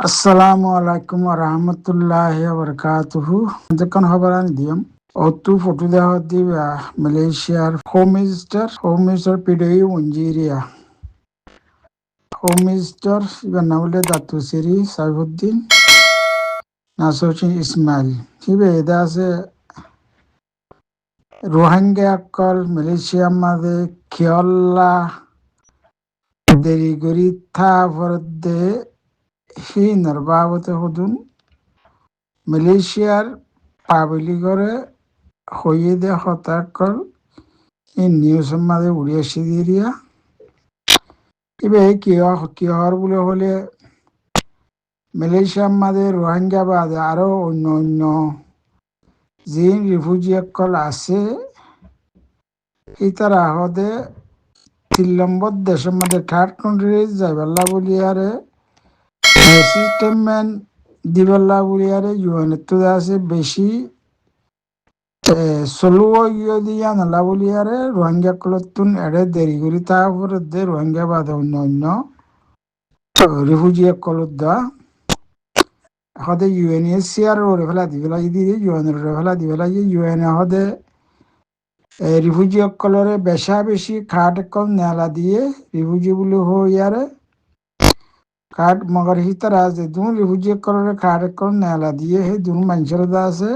Assalamu alaikum wa rahmatullahi wa barakatuhu. Jekan habaran diyam. Otu foto deha diya Malaysia Home Minister PDI Unjiria. Home Minister iba naule Datu Siri Saifuddin Nasruddin Ismail. Hibe eda se Rohingya kol Malaysia made Kyolla derigori tha vorde hi narbavate hudun মালয়েশিয়ার পাবলিকরে হইয়ে দে হতাকল এই news মাঝে উড়িয়ে সিদিরিয়া এবে কিহর বলে হলে মালয়েশিয়ার মাঝে রোহিঙ্গা বাদে আরো অন্য অন্য যে রিফিউজি কল আছে এই তারা হদে 3 নম্বর দেশের মধ্যে থার্ড কান্ট্রি যাইবাল্লা বলিয়ারে সিস্টেমমেন্ট দিবাল্লা বলিয়ারে ইউএনএ আছে বেশি solo dia nala buliare rohingya kolotun ere deriguri ta pore de rohingya bada onno refugee kolodda hode UNHCR ore fela dibela idi UN ore fela dibela UN hode refugee kolore besha beshi khat kol nala diye refugee bulu ho yare khat magar hitara je dun refugee kolore khat kol nala diye he dun manchara da ase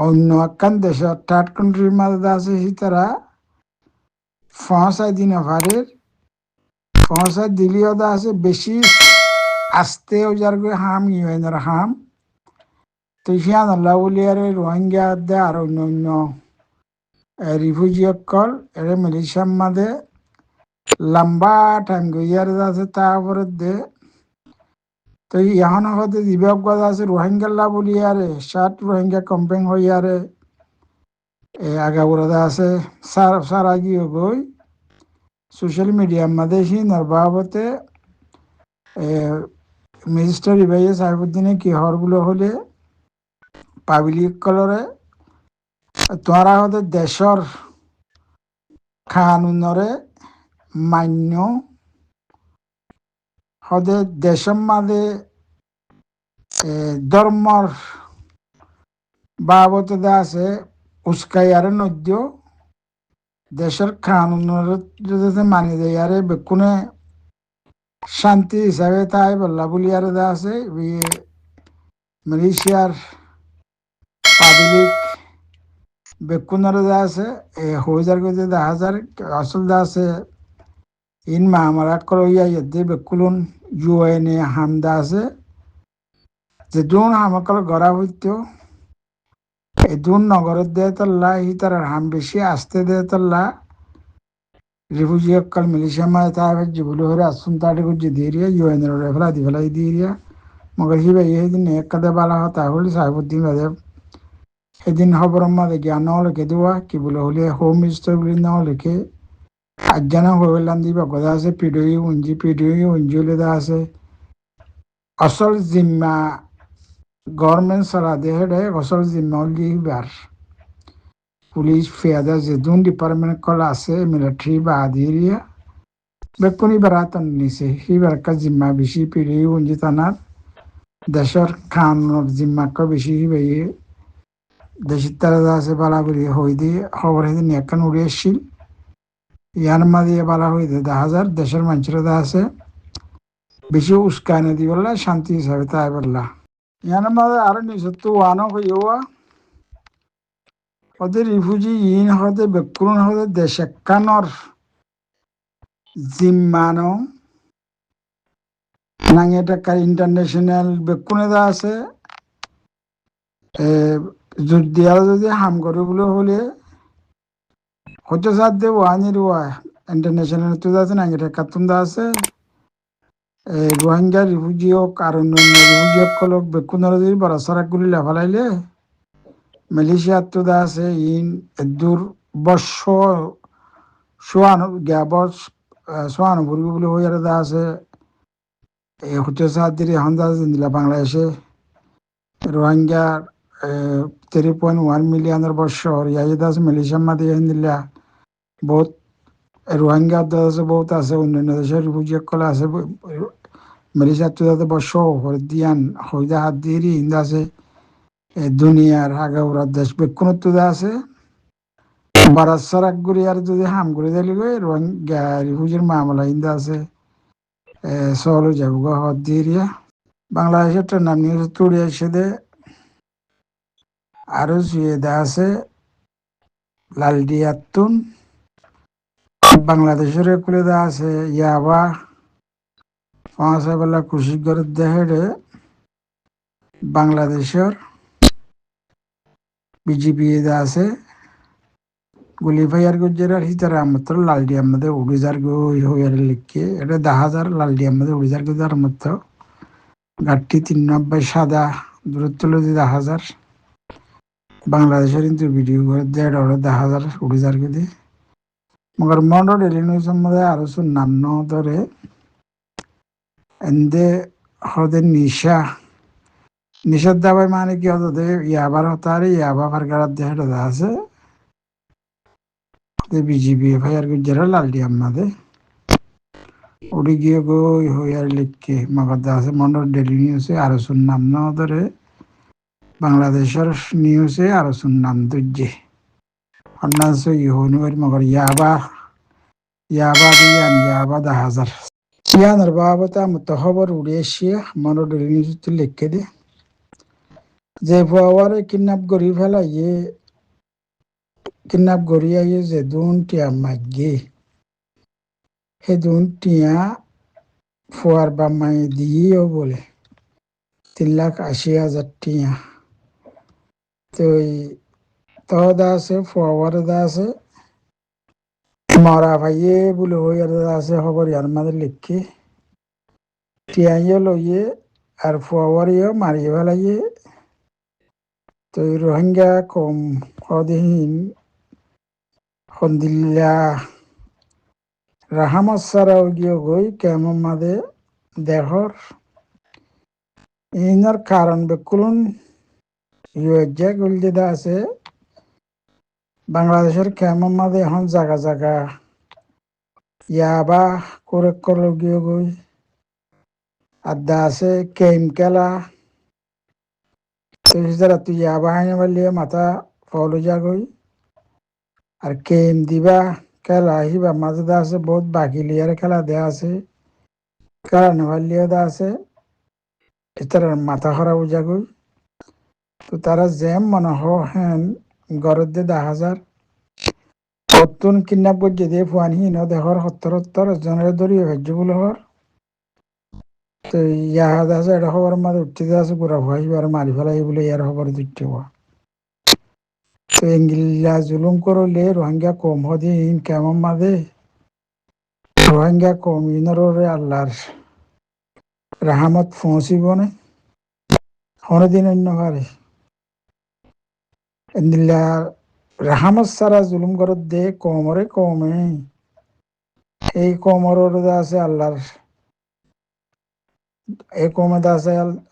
অন্য একখান দেশের third কান্ট্রির মাঝে আছে তারা ফসাই দিন ভারের ফসাই দিলিও আছে বেশি আস্তে ওজার হাম ইউএনের হাম তো সিয়ান আল্লাহ বলিয়ারে রোহিঙ্গা দে আর অন্য অন্য রিফিউজি কল এর মালয়েশিয়ার মাঝে লম্বা টাইম গইয়ার আছে তারপরে দে তো এখন হতে বিভাগ আছে রোহিঙ্গা বলিয়ারে 60 রোহিঙ্গা কম্পেন হইয়ারে আগাবুরাদা আছে সারা গিয়ে গই সোশ্যাল মিডিয়ার মধ্যে নরবাবতে মিনিস্টার ইবাইয়ে সাহেবুদ্দিনে কি হরগুলো হলে পাবলিক কলরে তোরা হতে দেশর কানুনরে মান্য হতে দেশের মাঝে ধর্মর বাবতে আছে উস্কাইয়ারে নদ্য দেশের কানুনের যদি মানি দেয়ারে বেকুনে শান্তি হিসাবে তাই বল্লা বলিয়ারে দা আছে মালয়েশিয়ার পাবলিক বেকুনারে দা আছে হইজার গজে 10,000 আসল দা আছে ইন মামারা করইয়া ইয়ে বেকুলুন ইউএনএ হামদা আছে যে দুন হামাকল গড়া হইতো এই দুন নগরের দেয় তল্লা ই তার হাম বেশি আসতে দেয় তল্লা রিফিউজি কল মালয়েশিয়া মাঝে তাই জীবলি হরে আসুন তাড়ি গুজি দিয়ে ইউএনের রেফলা দিফেলাই দিয়ে মগর হিবে দিন একদে বালা হতা হলি সাহেবুদ্দিন বাদে সেদিন খবর মাঝে জ্ঞান লিখে দেওয়া কি বলে হলে হোম মিনিস্টার বলে নাও লিখে আজ্ঞানা হইলাম দিবা কথা আছে পিডিও উঞ্জি হলে আছে আসল জিম্মা গভর্নমেন্ট সারা দেহে আসল জিম্মা হলি বার পুলিশ ফেয়াদা যে দুন ডিপার্টমেন্ট কল আছে মিলিটারি বা আদিরিয়া বেকুনি বেড়াতন নিছে সিবার কা জিম্মা বেশি পিডিও উঞ্জি থানার দেশের খানোর জিম্মাক বেশি বেয়ে দেশের তারা আছে বালা বলি হই দিয়ে খবর সেদিন একখান উড়ে এসছিল ইয়ার মাঝে বালা হই দিয়ে 10,000 দেশের মানুষেরা আছে বেশি উস্কানি দি বললা শান্তি হিসাবে তাই বললা ইয়ার মাঝে আরো নিজত্ব ওয়ানো হইয়া ওদের রিফিউজি ইন হতে বেকুন হতে দেশে কানর জিম্মানো নাঙে টাকা ইন্টারন্যাশনাল বেকুনে দা আছে দিয়াল যদি হাম করে বলে হলে হয়তো সাথ দেব আনির ওয়া ইন্টারন্যাশনাল তো আছে নাঙে টাকা তুন্দা আছে রোহিঙ্গা রিফিউজি হোক আর অন্য রিফিউজি হোক বেকুনের যদি বড় সারা গুলি লাফালাইলে মালয়েশিয়ার তো আছে ইন দূর বর্ষ সোয়ানো ভরবি বলে হয়ে দা আছে হতে সাথ দিয়ে হন্দা দিলা বাংলাদেশে রোহিঙ্গার 3.1 মিলিয়নের বছর ইয়াইদ আছে মালয়েশিয়ার মাঝে দিলা বহুত রোহিঙ্গা আছে বহুত আছে অন্যান্য দেশের রিফিউজি কল আছে মালয়েশিয়া তো যাতে বর্ষ হরদিয়ান হইদা হাত দিয়ে ইন্দা আছে দুনিয়ার আগে ওরা দেশ বেক্ষণত্ব আছে বারাসার আগুরি আর যদি হাম করে দিলি গই রোহিঙ্গা রিফিউজির মামলা ইন্দা আছে সহলে যাব গো হদ দিয়ে বাংলাদেশের নাম নিউজ তুড়ি এসে দে আরো শুয়ে দা আছে লালডিয়াতুন বাংলাদেশের কুলে দা আছে ইয়াবা বেলা কুশিগড় দেহেরে বাংলাদেশের বিজেপি দা আছে গুলিফাইয়ার গুজরার হিতার মাত্র লালডিয়ার মধ্যে উড়িজার হইয়ার লিখকে এটা 10,000 লালডিয়ার মধ্যে উড়িজার গুজার মধ্য ঘাটটি 93 সাদা দূরত্ব 10,000 বাংলাদেশের কিন্তু ভিডিও করে 10,000 উড়িজার গুদি মগর মন্ডল ডেলি নিউজ মধ্যে আরো নাম ধরে এন্দে হদের নিষেধ দাবাই মানে কি হতে ইয়াবার হতারে ইয়াবা ফারগারার দেহে আছে বিজেপি এফআইআর গুজরা লালডি আমাদের উড়ি গিয়ে গই হইয়ার লিখকে মগর আছে মন্ডল ডেলি নিউজে আরো নাম ধরে বাংলাদেশের নিউজে আরো নাম দুর্যে অন্যান্য ইহনুয়ের মগর ইয়াবা দিয়ান ইয়াবা 10,000 ইয়ানোর বাবতা মতহবর উড়িয়েছিয়া মন্ডল ডেলি নিউজে লিখকে দে যে ফুয়ারে কিডন্যাপ করি ফেলাইয়ে কিডন্যাপ করিয়া যে দুনটিয়া মাগে হে দুনটিয়া ফুয়ার বামাই দিয়েও বলে 3,80,000 টিয়া তো তহদা আছে ফুয়ারে দা আছে মরা ভাইয়ে বলে হইয়ার আছে খবর ইয়ার মাঝে লিখকে টিয়াইও লইয়ে আর ফুয়ারিও মারিয়ে ফেলাইয়ে তো রোহিঙ্গা কম কদিন হন্দিল্লা রাহামত সারাও গিয়ে গই কেমন মাদে দেহর ইনার কারণ বেকুলুন ইউএজে গুলদিদা আছে বাংলাদেশের কেমন মাদে এখন জায়গা জায়গা ইয়াবা করে করলো গিয়ে গই আড্ডা আছে কেম কেলা তো তুই ইয়াবা হাইনে পারলিয়ে মাথা ফলো যা গই আর কেম দিবা খেলা আহিবা মাঝে দা আছে বহুত বাকি লিয়ার খেলা দেয়া আছে খেলা নেওয়ার লিয়ে দা আছে এটার মাথা খারাপ যাগই তো তারা যেম মনে হেন গড়ের দে 10,000 কতন কিডন্যাপ করছে দিয়ে ফুয়ানি ন দেহর 70 জনের ধরিয়ে ভেজ্য বলে হর তো ইয়াদ আছে এটা খবর মাঝে উঠতে আছে পুরা ভয় মারি ফেলাই বলে ইয়ার খবর দিতে হওয়া তো এঙ্গিল্লা জুলুম করলে রোহিঙ্গা কম হদিন কেমন মাদে রোহিঙ্গা কম ইনরে আল্লাহর রাহামত পৌঁছিব না হনদিন অন্য পারে এন্দিল্লা রাহামত সারা জুলুম করত দে কমরে কমে এই কমর আছে আল্লাহর এই কমে আছে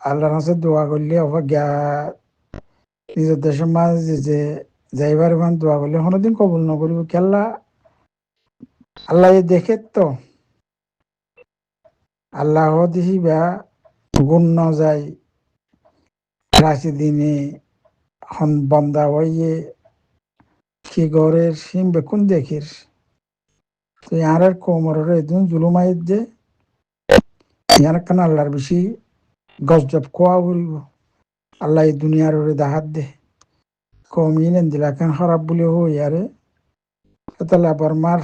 আল্লাহর কাছে দোয়া করলে অবজ্ঞা নিজের দেশের মাঝে যে যাইবার মান দোয়া করলে কোনোদিন কবুল নকরিব কেল্লা আল্লাহ দেখে তো আল্লাহ দিবা গুণ ন যায় রাশি দিনে বন্দা হইয়ে কি ঘরের সিম বেকুন দেখির তো ইয়ার কোমরের এদিন জুলুমাই যে ইয়ার কান আল্লাহর বেশি গজব কোয়া বলব আল্লাহ এই দুনিয়ার ওরে দাহাত দে কমিয়ে দিলা কেন খারাপ বলে হো ইয়ারে তাহলে বর্মার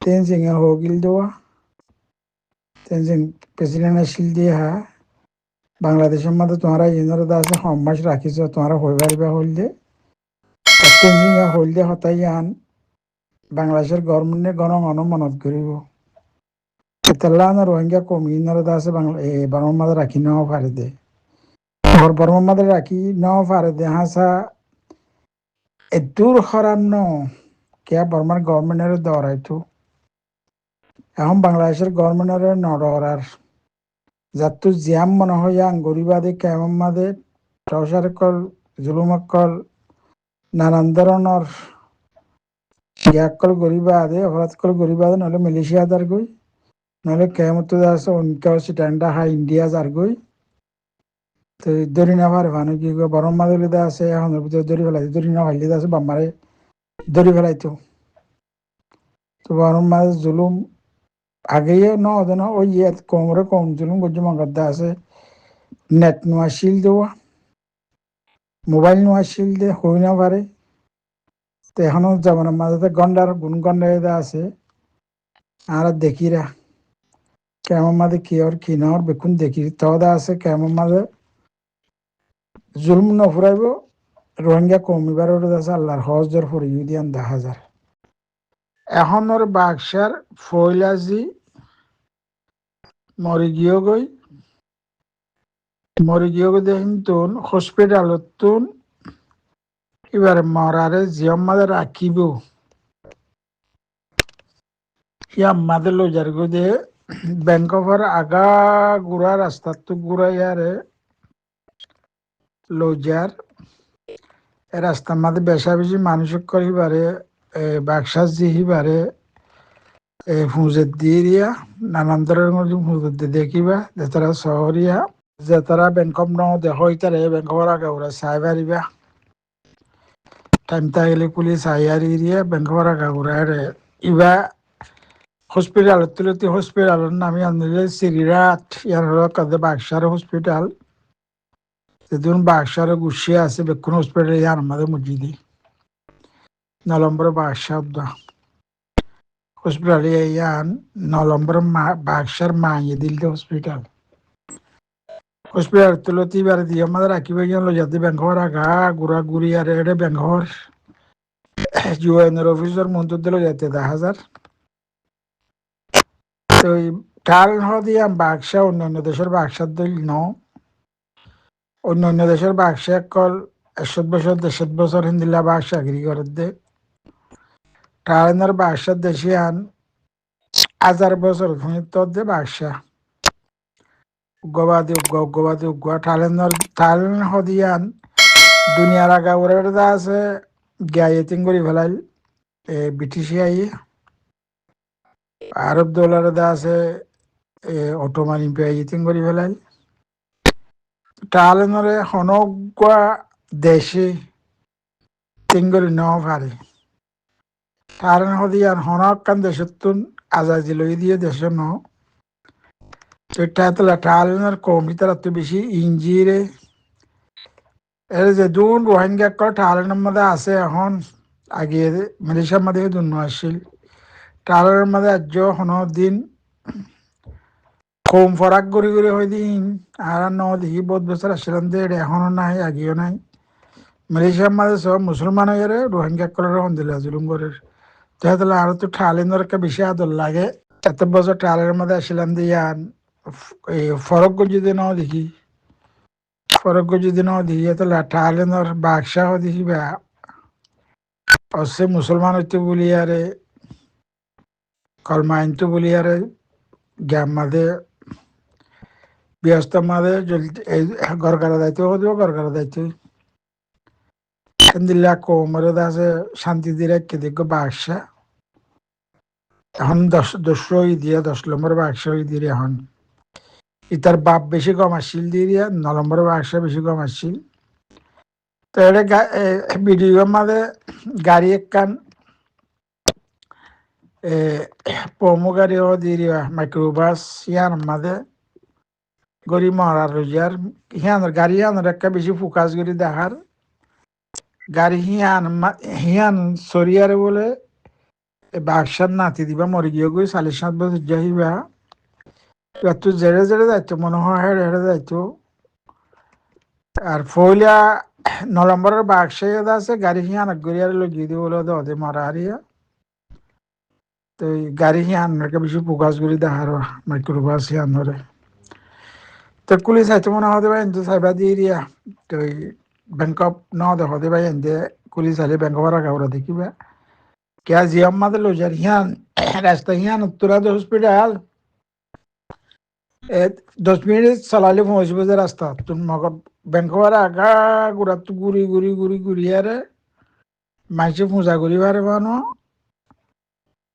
তেনজিং এ হোগিল দেওয়া তেনজিং প্রেসিডেন্ট আসিল দিয়ে হা বাংলাদেশের মধ্যে তোমরা ইনর দাসে সম্মাস রাখিছ তোমরা হয়ে পারিবা হইলে তেনজিং এ হইলে হতাই আন বাংলাদেশের গভর্নমেন্টে গণগণ মনত করিব তেলা রোহিঙ্গা কমিউনার দাসে বাংলা বর্মার মাঝে রাখি নেওয়া পারে দে বর্মার মাঝে রাখি নেওয়া পারে দে হাসা এদূর খারাপ ন কে বর্মার গভর্নমেন্টের দরাইতো এখন বাংলাদেশের গভর্নমেন্টের নডরার যাত জিয়াম মনে হয় গরিবাদে কেমন মাদে টসার কল জুলুমকল নানান ধরনের ইয়াকল গরিবাদে অপরাধ কল গরিবাদে নহলে মালয়েশিয়া দার গই নহলে কেমতো আছে অনকা সিটান্ডা হা ইন্ডিয়া যারগই তো ধরি না পারে মানে কি বরম মাদুলিতে আছে এখন ভিতরে ধরি ফেলাই ধরি না ফাইলিতে আছে বাম্মারে ধরি ফেলাইতো তো বরম মাছ জুলুম আগেই ন ওদের ওই কমরে কম জুলুম করছে মঙ্গলদা আছে নেট নোয়া শিল দেওয়া মোবাইল নোয়া শিল দিয়ে হই না পারে তো এখনো যেমন মাঝে গন্ডার গুণ গন্ডা আছে আর দেখিরা কেমন মাঝে কি আর কি না বেকুন দেখি তদা আছে কেমন মাঝে জুলুম নফুরাইব রোহিঙ্গা কমিবার আছে আল্লাহর হজর ফুরিয়ে দিয়ান 10,000 এখন ওর বাক্সার ফৈলাজি মরি গিয়ে দেখুন তুন হসপিটালত তুন এবারে মরারে জিয়ম মাঝে রাখিব আমাদের লোজার গদে ব্যাংক অফার আগা গুড়া রাস্তা তো গুড়া ইয়ারে লোজার রাস্তার মাঝে বেশা বেশি মানুষ করিবারে বাক্সাস দিহিবারে ফুঁজের দিয়ে নানান ধরনের ফুঁজের দেখিবা যে তারা শহরিয়া যে তারা ব্যাংকক ন দেখ তারা ব্যাংকর আগে ওরা চাই পারিবা টাইম তাইলে পুলিশ আইয়ারি দিয়ে ব্যাংকর আগে ওরা ইবা হসপিটাল তুলতে হসপিটালের নামে আনলে সিরিরাট ইয়ার হলো কাদে বাক্সার হসপিটাল যেদিন বাক্সারে গুছিয়ে আছে বেকুন হসপিটাল ইয়ার মাঝে মসজিদে নলম্বর বাক্সা হসপিটাল ইয়ান নলম্বর বাক্সার মাইয়ে দিলতে হসপিটাল তুলতে এবার দিয়ে আমাদের রাখিবে গেল যাতে ব্যাংকর আগা ঘুরা ঘুরি আর এটা ব্যাংকর ইউএনের অফিসার মন্তব্য দিল যাতে 10,000 তো টাল দিয়ে বাক্সা অন্যান্য দেশের বাক্সার দিল অন্যান্য দেশের বাক্সা কল 100 বছর 150 হিন্দিলা বাক্সা গিরি করে দে টালেনের বাক্সার দেশে আন 1000 বছর দে বাক্সা উগ্রবাদী উগ্র টালেন হদিয়ান দুনিয়ার আগা ওরা আছে গায়েতিং করে ফেলাইল ব্রিটিশ আরব দৌলার আছে অটোমান ইম্পায়ার করে ফেলাইল টালেনরে হনগুয়া দেশে তিঙ্গরি ন পারে টালেন হদিয়ান হনকান দেশতুন আজাদি লই দিয়ে দেশ ন টালেনের কমি তারা তো বেশি ইঞ্জিরে এর যে দুন রোহিঙ্গা টালেনের মধ্যে আছে এখন আগে মালয়েশিয়ার মধ্যে দুন আসছিল টালের মধ্যে আজ দিন কম ফরাক করে করে হয়ে দিন আর দেখি বহুত বছর আসছিলাম যে এখনো নাই আগেও নাই মালয়েশিয়ার মাঝে সব মুসলমান হয়ে রোহিঙ্গা করার হন্দিলা জুলুম করে তাহলে আরো তো টালেনের একটা বেশি আদর লাগে এত বছর টালের মধ্যে আসছিলাম দিয়ে ফরক যদি নাও দেখি ফরক যদি নাও দেখি তাহলে টালেনের বাক্সাও দেখি বা অবশ্যই মুসলমান হইতে বলি আরে কলমাইন তো বলি আরে গ্যাম মাঝে ব্যস্ত মাঝে ঘর করা দায়িত্ব দিব ঘর করা দায়িত্ব দিল্লা কোমরে আছে শান্তি দিয়ে রেখে দেখো বাক্সা এখন 10 নম্বর বাক্সা দিয়ে এখন ইতার বাপ বেশি কম আসছিল দিয়ে 9 নম্বর বাক্সা বেশি কম আসছিল তো এটা ভিডিওর মাঝে গাড়ি একখান পমো গাড়িও দিয়ে মাইক্রোবাস ইয়ার মাঝে গড়ি মরার রোজার হিয়ানোর গাড়ি আনার একটা বেশি ফোকাস করি দেখার গাড়ি হিয়ান সরিয়ারে বলে বাক্সার নাতি দিবা মরে গিয়ে গই 7.5 বছর যাইবা তুই জেড়ে জেড়ে যাইতো মনে হয় হেড়ে হেড়ে যাইতো আর ফইলা 9 নম্বরের বাক্সায় আছে গাড়ি হিয়ান গড়িয়ারে লগিয়ে দিব বলে দে মরা হারিয়া তো গাড়ি হিয়ানকে বেশি ফোকাস করি দেখার মাইক্রোবাস হিয়ানরে তো পুলিশ আইতো মনে হতে পারেন তো সাইবা দিয়ে দিয়া তো ব্যাংক অফ ন দেখতে পাই এনতে পুলিশ আলে ব্যাংক অফ রাখা ওরা দেখিবা क्या जी अम्मा तो लो यार यहाँ रास्ता यहाँ तुरा तो हॉस्पिटल 10 मिनिट চালালে পৌঁছব যে রাস্তা তুমি মগর ব্যাংকবার আগা গুড়া তো ঘুরি ঘুরি ঘুরি ঘুরি আরে মাইসে পূজা করি বারে বানো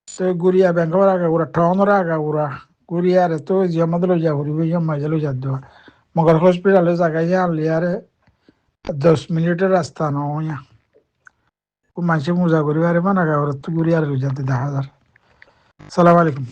তো ঘুরিয়া ব্যাংকবার আগা গুড়া ঠনরা আগা গুড়া কুরিয়ারে তো যে আমাদের লইয়া ঘুরিবে ইয়ে মাঝে লইয়া দেওয়া মগর হসপিটালে জায়গায় আনলিয়ারে 10 মিনিটের রাস্তা নয় মানুষে মোজা করিবারে মানা গাওয়ার তো কুরিয়ারে লইয়া 10,000। সালাম আলাইকুম।